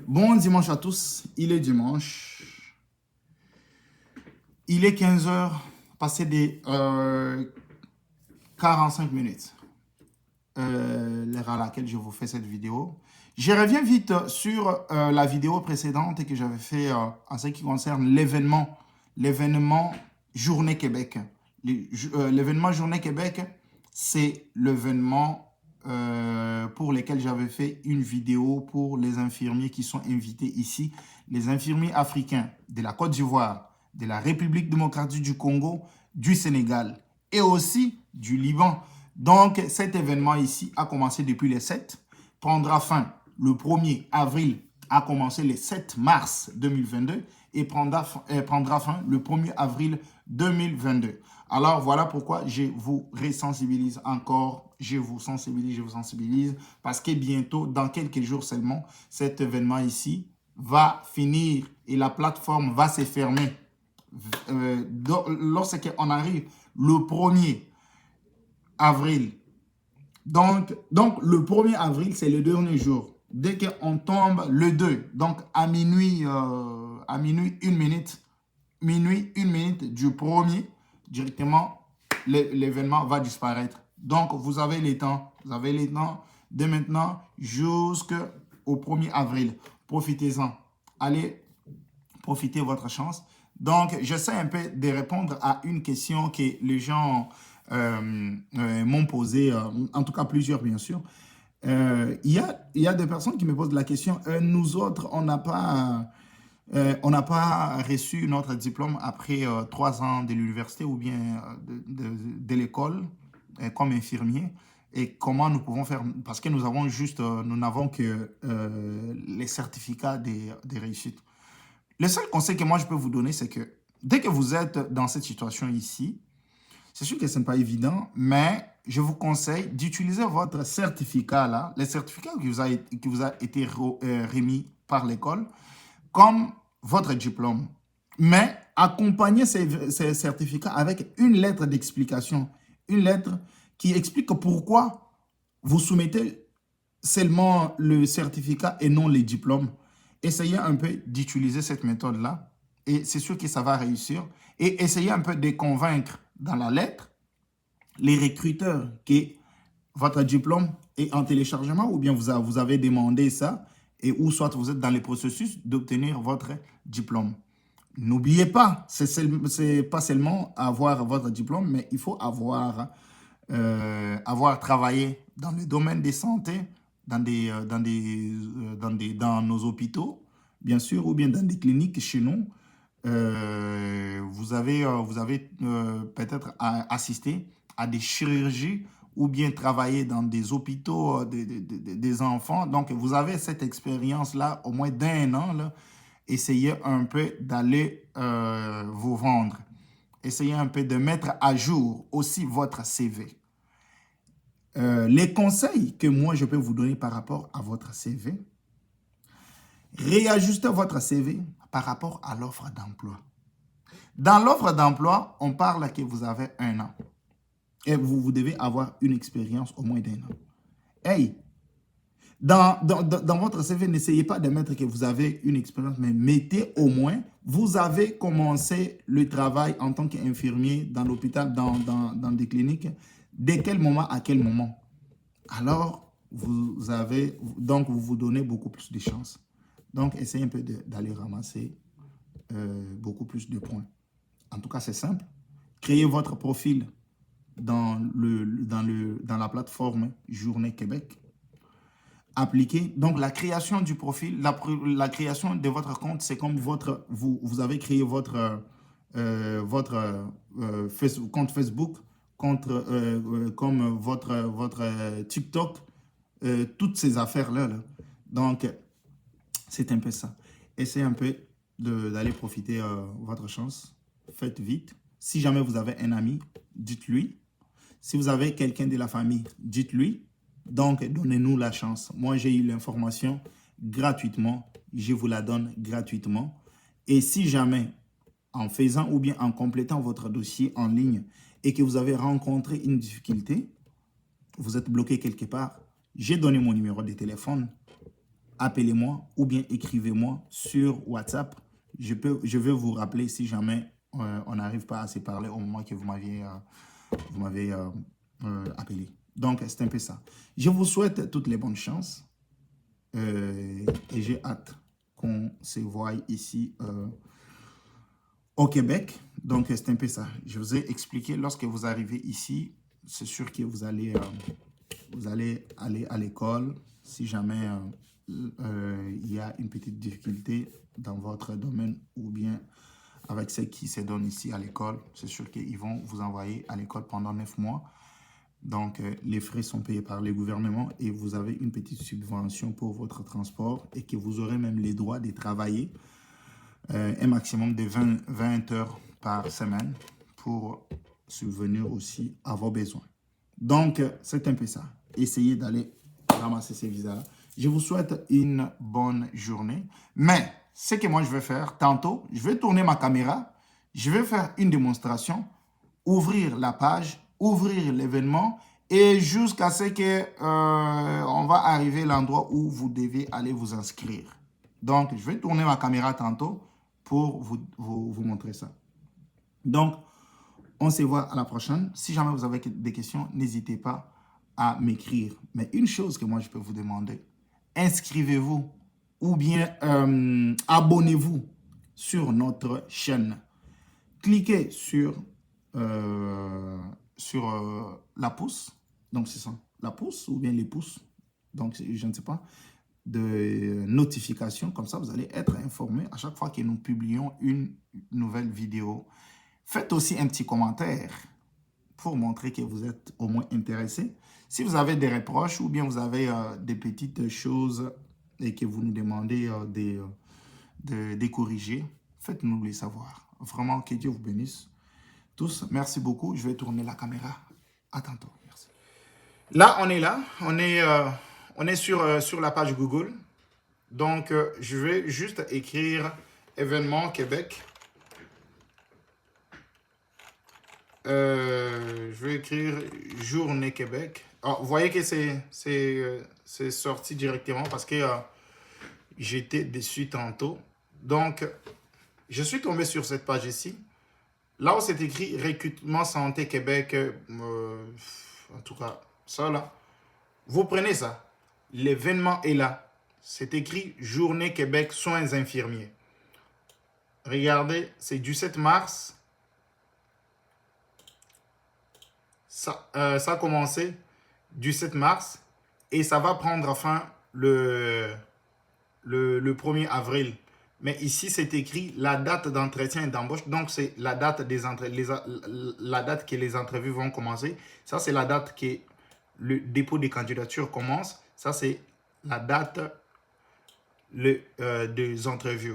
Bon dimanche à tous, il est dimanche, il est 15 heures, passé des 45 minutes, l'heure à laquelle je vous fais cette vidéo. Je reviens vite sur la vidéo précédente que j'avais fait en ce qui concerne l'événement Journée Québec. L'événement Journée Québec, c'est l'événement pour lequel j'avais fait une vidéo pour les infirmiers qui sont invités ici, les infirmiers africains de la Côte d'Ivoire, de la République démocratique du Congo, du Sénégal et aussi du Liban. Donc, cet événement ici a commencé depuis les 7, prendra fin le 1er avril, a commencé le 7 mars 2022 et prendra fin le 1er avril 2022. Alors, voilà pourquoi je vous resensibilise encore, je vous sensibilise, parce que bientôt, dans quelques jours seulement, cet événement ici va finir et la plateforme va se fermer. Lorsqu'on arrive le 1er avril, donc le 1er avril, c'est le dernier jour. Dès qu'on tombe le 2, donc à minuit, 1 minute, minuit, 1 minute du 1er, directement, l'événement va disparaître. Donc, vous avez les temps de maintenant jusqu'au 1er avril. Profitez-en. Allez, profitez de votre chance. Donc, j'essaie un peu de répondre à une question que les gens m'ont posée, en tout cas plusieurs, bien sûr. Il y a des personnes qui me posent la question, nous autres, on n'a pas reçu notre diplôme après 3 ans de l'université ou bien de l'école comme infirmier. Et comment nous pouvons faire, parce que nous n'avons que les certificats des réussites. Le seul conseil que moi je peux vous donner, c'est que dès que vous êtes dans cette situation ici, c'est sûr que ce n'est pas évident, mais je vous conseille d'utiliser votre certificat là, le certificat qui vous a été remis par l'école, comme votre diplôme. Mais accompagnez ces certificats avec une lettre d'explication, une lettre qui explique pourquoi vous soumettez seulement le certificat et non les diplômes. Essayez un peu d'utiliser cette méthode-là et c'est sûr que ça va réussir. Et essayez un peu de convaincre dans la lettre les recruteurs que votre diplôme est en téléchargement ou bien vous avez demandé ça et ou soit vous êtes dans le processus d'obtenir votre diplôme. N'oubliez pas, c'est pas seulement avoir votre diplôme, mais il faut avoir travaillé dans le domaine des santé, dans nos hôpitaux, bien sûr, ou bien dans des cliniques chez nous. Vous avez peut-être assisté à des chirurgies ou bien travaillé dans des hôpitaux des enfants. Donc, vous avez cette expérience-là au moins d'1 an. Là. Essayez un peu d'aller vous vendre. Essayez un peu de mettre à jour aussi votre CV. Les conseils que moi, je peux vous donner par rapport à votre CV, réajustez votre CV par rapport à l'offre d'emploi. Dans l'offre d'emploi, on parle que vous avez 1 an. Et vous devez avoir une expérience au moins d'1 an. Hey, dans votre CV, n'essayez pas de mettre que vous avez une expérience, mais mettez au moins, vous avez commencé le travail en tant qu'infirmier dans l'hôpital, dans des cliniques. Dès quel moment à quel moment? Alors, vous vous donnez beaucoup plus de chances. Donc, essayez un peu d'aller ramasser beaucoup plus de points. En tout cas, c'est simple. Créez votre profil dans la plateforme Journée Québec. Appliquez. Donc, la création du profil, la création de votre compte, c'est comme vous avez créé votre compte Facebook, comme votre TikTok, toutes ces affaires-là. Là. Donc, c'est un peu ça. Essayez un peu d'aller profiter votre chance. Faites vite. Si jamais vous avez un ami, dites-lui. Si vous avez quelqu'un de la famille, dites-lui. Donc, donnez-nous la chance. Moi, j'ai eu l'information gratuitement. Je vous la donne gratuitement. Et si jamais, en faisant ou bien en complétant votre dossier en ligne et que vous avez rencontré une difficulté, vous êtes bloqué quelque part, j'ai donné mon numéro de téléphone. appelez-moi ou bien écrivez-moi sur WhatsApp. Je vais vous rappeler si jamais on n'arrive pas à se parler au moment que vous m'avez appelé. Donc, c'est un peu ça. Je vous souhaite toutes les bonnes chances et j'ai hâte qu'on se voie ici au Québec. Donc, c'est un peu ça. Je vous ai expliqué, lorsque vous arrivez ici, c'est sûr que vous allez aller à l'école. Si jamais il y a une petite difficulté dans votre domaine ou bien avec ce qui se donne ici à l'école, c'est sûr qu'ils vont vous envoyer à l'école pendant 9 mois. Donc, les frais sont payés par le gouvernement et vous avez une petite subvention pour votre transport et que vous aurez même les droits de travailler un maximum de 20 heures par semaine pour subvenir aussi à vos besoins. Donc, c'est un peu ça. Essayez d'aller ramasser ces visas-là. Je vous souhaite une bonne journée. Mais ce que moi je vais faire, tantôt, je vais tourner ma caméra, je vais faire une démonstration, ouvrir la page, ouvrir l'événement et jusqu'à ce que on va arriver à l'endroit où vous devez aller vous inscrire. Donc, je vais tourner ma caméra tantôt pour vous montrer ça. Donc, on se voit à la prochaine. Si jamais vous avez des questions, n'hésitez pas à m'écrire. Mais une chose que moi, je peux vous demander, inscrivez-vous ou bien abonnez-vous sur notre chaîne. Cliquez sur la pouce. Donc, c'est ça. La pouce ou bien les pouces. Donc, je ne sais pas. De notification. Comme ça, vous allez être informé à chaque fois que nous publions une nouvelle vidéo. Faites aussi un petit commentaire pour montrer que vous êtes au moins intéressé. Si vous avez des reproches ou bien vous avez des petites choses et que vous nous demandez de corriger, faites-nous les savoir. Vraiment, que Dieu vous bénisse tous. Merci beaucoup. Je vais tourner la caméra. À tantôt. Merci. Là, on est là. On est sur la page Google. Donc, je vais juste écrire événement Québec. Je vais écrire Journée Québec. Alors, vous voyez que c'est sorti directement parce que j'étais dessus tantôt. Donc, je suis tombé sur cette page ici. Là où c'est écrit Recrutement Santé Québec, en tout cas, ça là. Vous prenez ça. L'événement est là. C'est écrit Journée Québec Soins Infirmiers. Regardez, c'est du 7 mars. Ça a commencé du 7 mars et ça va prendre fin le 1er avril. Mais ici, c'est écrit la date d'entretien et d'embauche. Donc, c'est la date la date que les entrevues vont commencer. Ça, c'est la date que le dépôt des candidatures commence. Ça, c'est la date des entrevues.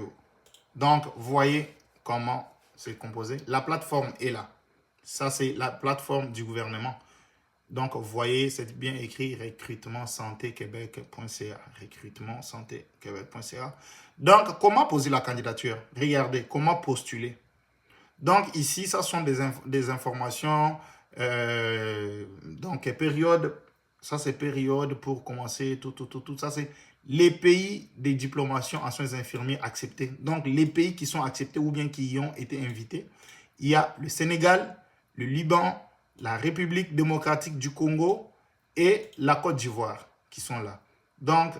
Donc, vous voyez comment c'est composé. La plateforme est là. Ça, c'est la plateforme du gouvernement. Donc, vous voyez, c'est bien écrit recrutement-santé-québec.ca. Recrutement-santé-québec.ca. Donc, comment poser la candidature? Regardez, comment postuler. Donc, ici, ça sont des informations. Donc, période. Ça, c'est période pour commencer. Tout. Ça, c'est les pays des diplomations en soins infirmiers acceptés. Donc, les pays qui sont acceptés ou bien qui y ont été invités. Il y a le Sénégal, le Liban, la République démocratique du Congo et la Côte d'Ivoire qui sont là. Donc,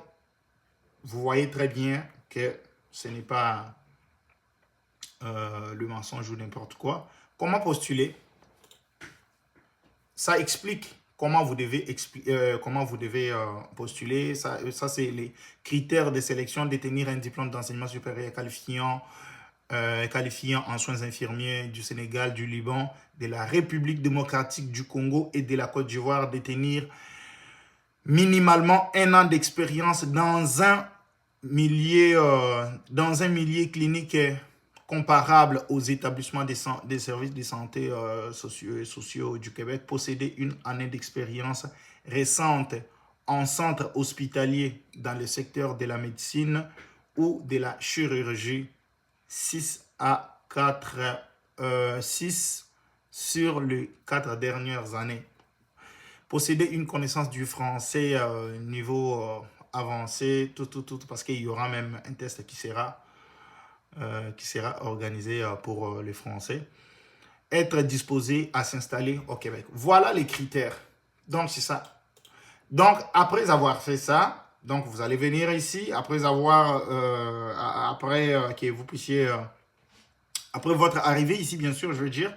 vous voyez très bien que ce n'est pas le mensonge ou n'importe quoi. Comment postuler? Ça explique comment vous devez postuler. Ça c'est les critères de sélection: détenir un diplôme d'enseignement supérieur qualifiant en soins infirmiers du Sénégal, du Liban, de la République démocratique du Congo et de la Côte d'Ivoire, détenir minimalement 1 an d'expérience dans un milieu clinique comparable aux établissements des services de santé sociaux du Québec, posséder 1 année d'expérience récente en centre hospitalier dans le secteur de la médecine ou de la chirurgie, 6 sur les 4 dernières années. Posséder une connaissance du français niveau avancer, parce qu'il y aura même un test qui sera organisé pour les Français. Être disposé à s'installer au Québec. Voilà les critères. Donc, c'est ça. Donc, après avoir fait ça, donc vous allez venir ici, après avoir, que vous puissiez, après votre arrivée ici, bien sûr, je veux dire,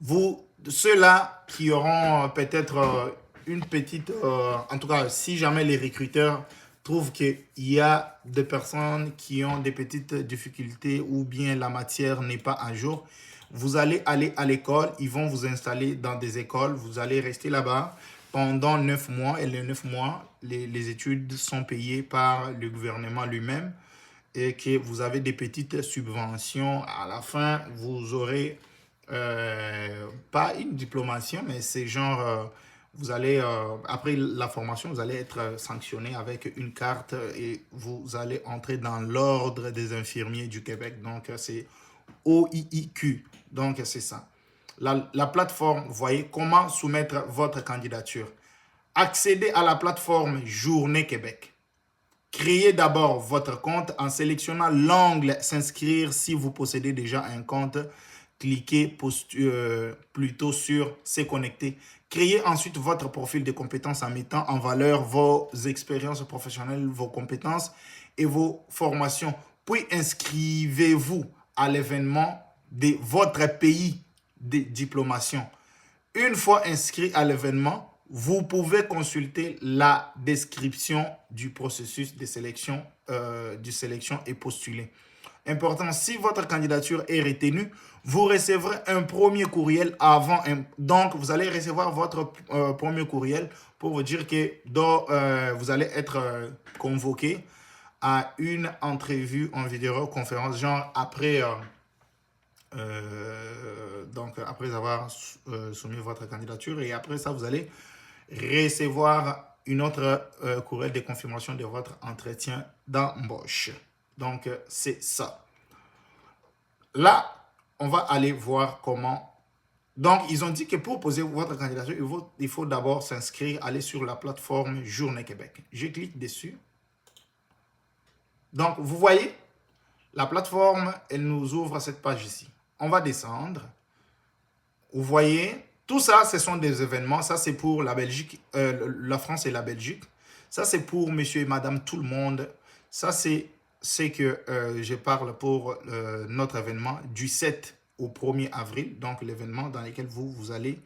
vous, ceux-là qui auront peut-être une petite, en tout cas, si jamais les recruteurs trouvent qu'il y a des personnes qui ont des petites difficultés ou bien la matière n'est pas à jour, vous allez aller à l'école, ils vont vous installer dans des écoles, vous allez rester là-bas pendant 9 mois et les 9 mois, les études sont payées par le gouvernement lui-même et que vous avez des petites subventions. À la fin, vous aurez pas une diplomation, mais c'est genre, vous allez, après la formation, vous allez être sanctionné avec une carte et vous allez entrer dans l'ordre des infirmiers du Québec. Donc, c'est OIIQ. Donc, c'est ça. La plateforme, vous voyez comment soumettre votre candidature. Accédez à la plateforme Journée Québec. Créez d'abord votre compte en sélectionnant l'onglet S'inscrire si vous possédez déjà un compte. Cliquez plutôt sur Se connecter. Créez ensuite votre profil de compétences en mettant en valeur vos expériences professionnelles, vos compétences et vos formations. Puis inscrivez-vous à l'événement de votre pays de diplomation. Une fois inscrit à l'événement, vous pouvez consulter la description du processus de sélection, et postuler. Important, si votre candidature est retenue, vous recevrez un premier courriel avant. Donc, vous allez recevoir votre premier courriel pour vous dire que vous allez être convoqué à une entrevue en vidéoconférence, genre après... donc, après avoir soumis votre candidature, et après ça, vous allez recevoir une autre courriel de confirmation de votre entretien d'embauche. Donc, c'est ça. Là, on va aller voir comment. Donc, ils ont dit que pour poser votre candidature, il faut d'abord s'inscrire, aller sur la plateforme Journée Québec. Je clique dessus. Donc, vous voyez, la plateforme, elle nous ouvre cette page ici. On va descendre. Vous voyez, tout ça, ce sont des événements. Ça, c'est pour la Belgique, la France et la Belgique. Ça, c'est pour monsieur et madame tout le monde. Ça, c'est que je parle pour notre événement du 7 au 1er avril. Donc, l'événement dans lequel vous allez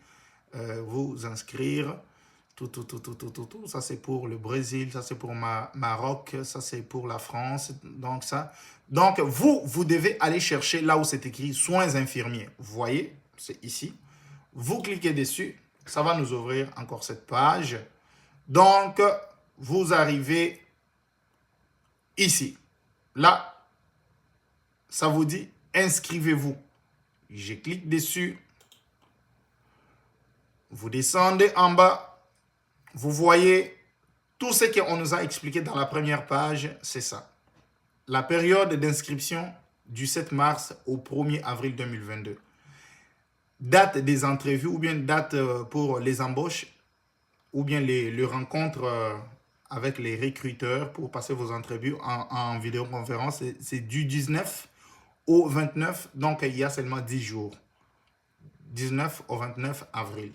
vous inscrire. Tout. Ça, c'est pour le Brésil. Ça, c'est pour Maroc. Ça, c'est pour la France. Donc, ça. Donc, vous devez aller chercher là où c'est écrit soins infirmiers. Vous voyez, c'est ici. Vous cliquez dessus. Ça va nous ouvrir encore cette page. Donc, vous arrivez ici. Là, ça vous dit inscrivez-vous. Je clique dessus. Vous descendez en bas. Vous voyez tout ce qu'on nous a expliqué dans la première page, c'est ça. La période d'inscription du 7 mars au 1er avril 2022. Date des entrevues ou bien date pour les embauches ou bien les rencontres avec les recruteurs pour passer vos entrevues en vidéoconférence. C'est du 19 au 29, donc il y a seulement 10 jours. 19 au 29 avril.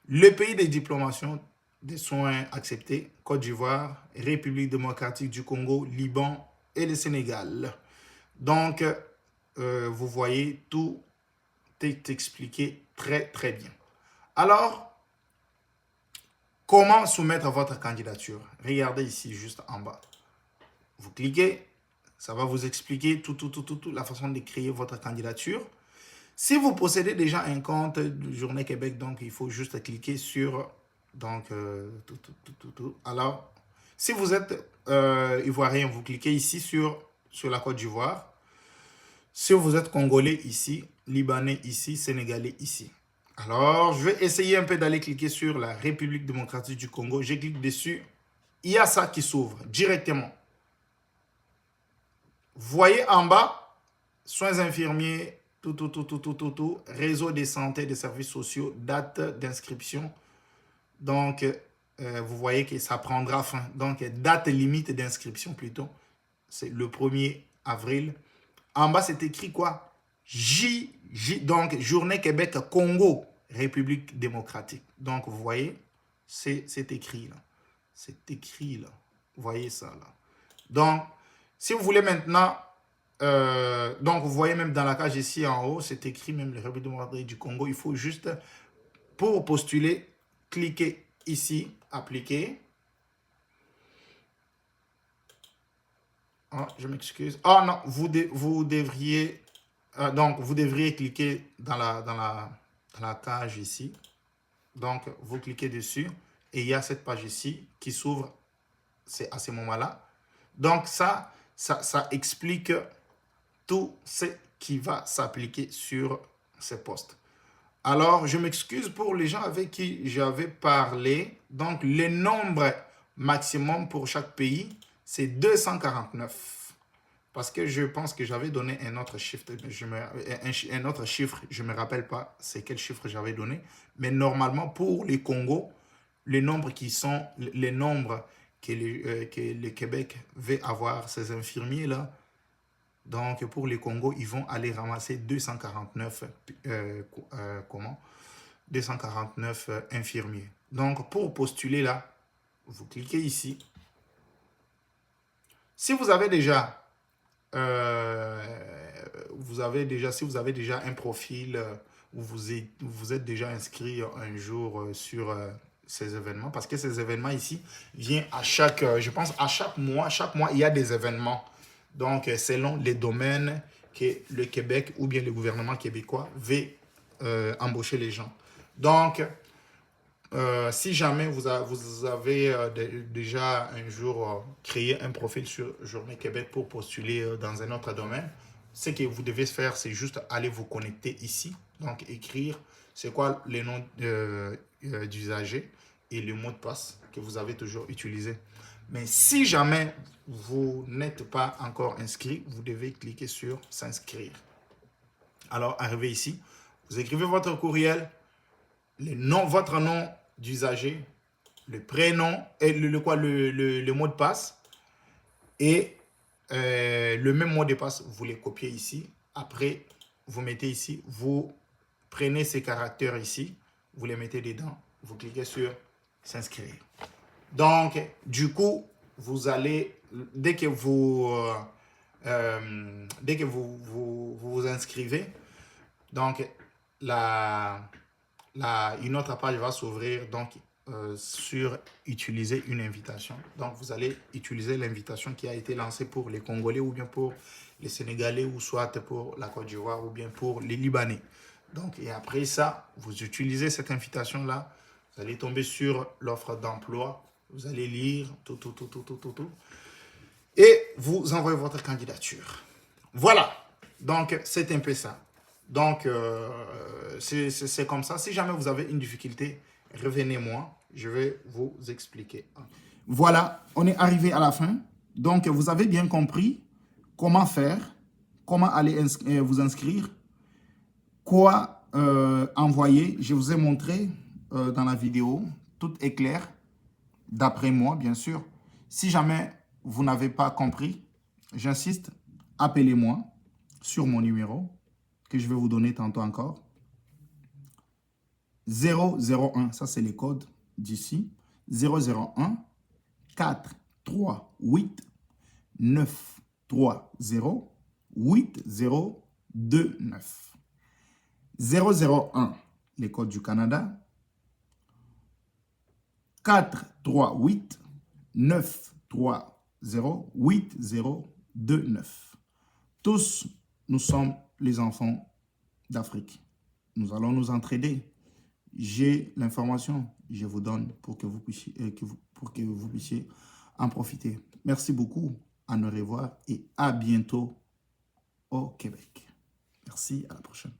Le pays des diplomations des soins acceptés, Côte d'Ivoire, République démocratique du Congo, Liban et le Sénégal. Donc, vous voyez, tout est expliqué très, très bien. Alors, comment soumettre votre candidature? Regardez ici, juste en bas. Vous cliquez, ça va vous expliquer tout, la façon de créer votre candidature. Si vous possédez déjà un compte de Journée Québec, donc il faut juste cliquer sur... Donc, Alors, si vous êtes ivoirien, vous cliquez ici sur la Côte d'Ivoire. Si vous êtes congolais ici, libanais ici, sénégalais ici. Alors, je vais essayer un peu d'aller cliquer sur la République démocratique du Congo. Je clique dessus. Il y a ça qui s'ouvre directement. Vous voyez en bas, soins infirmiers, réseau de santé, des services sociaux, date d'inscription. Donc, vous voyez que ça prendra fin. Donc, date limite d'inscription plutôt, c'est le 1er avril. En bas, c'est écrit quoi? Donc, Journée Québec Congo, République démocratique. Donc, vous voyez, c'est écrit là. C'est écrit là. Vous voyez ça là. Donc, si vous voulez maintenant, donc vous voyez même dans la cage ici en haut, c'est écrit même la République démocratique du Congo. Il faut juste, pour postuler, cliquer ici, appliquer. Oh, je m'excuse. Oh non, vous devriez, donc vous devriez cliquer dans la cage ici. Donc, vous cliquez dessus et il y a cette page ici qui s'ouvre. C'est à ce moment-là. Donc, ça explique tout ce qui va s'appliquer sur ces postes. Alors, je m'excuse pour les gens avec qui j'avais parlé. Donc, le nombre maximum pour chaque pays, c'est 249. Parce que je pense que j'avais donné un autre chiffre. Je ne me rappelle pas c'est quel chiffre j'avais donné. Mais normalement, pour les Congo, les nombres que le Québec veut avoir, ces infirmiers-là, donc pour les Congo, ils vont aller ramasser 249, 249 infirmiers. Donc pour postuler là, vous cliquez ici. Si vous avez déjà, si vous avez déjà un profil où vous êtes déjà inscrit un jour sur ces événements, parce que ces événements ici viennent à chaque, je pense à chaque mois, il y a des événements. Donc, selon les domaines que le Québec ou bien le gouvernement québécois veut embaucher les gens. Donc, si jamais vous avez déjà un jour créé un profil sur Journée Québec pour postuler dans un autre domaine, ce que vous devez faire, c'est juste aller vous connecter ici. Donc, écrire c'est quoi les noms d'usagers et le mot de passe que vous avez toujours utilisé. Mais si jamais vous n'êtes pas encore inscrit, vous devez cliquer sur s'inscrire. Alors, arrivé ici, vous écrivez votre courriel, votre nom d'usager, le prénom et le mot de passe et le même mot de passe, vous les copiez ici. Après, vous mettez ici, vous prenez ces caractères ici, vous les mettez dedans, vous cliquez sur s'inscrire. Donc, du coup, vous allez, dès que vous vous inscrivez, donc une autre page va s'ouvrir donc sur utiliser une invitation. Donc, vous allez utiliser l'invitation qui a été lancée pour les Congolais ou bien pour les Sénégalais ou soit pour la Côte d'Ivoire ou bien pour les Libanais. Donc, et après ça, vous utilisez cette invitation-là, vous allez tomber sur l'offre d'emploi, vous allez lire tout. Et vous envoyez votre candidature. Voilà. Donc, c'est un peu ça. Donc, c'est comme ça. Si jamais vous avez une difficulté, revenez-moi. Je vais vous expliquer. Voilà, on est arrivé à la fin. Donc, vous avez bien compris comment faire, comment aller vous inscrire, quoi envoyer. Je vous ai montré dans la vidéo. Tout est clair, d'après moi, bien sûr. Si jamais vous n'avez pas compris, j'insiste, appelez-moi sur mon numéro que je vais vous donner tantôt encore. 001, ça c'est les codes d'ici. 001 438 930 8029. 001, les codes du Canada. 438 930 8029. Tous, nous sommes les enfants d'Afrique. Nous allons nous entraider. J'ai l'information, je vous donne pour que vous puissiez, en profiter. Merci beaucoup, à nous revoir et à bientôt au Québec. Merci, à la prochaine.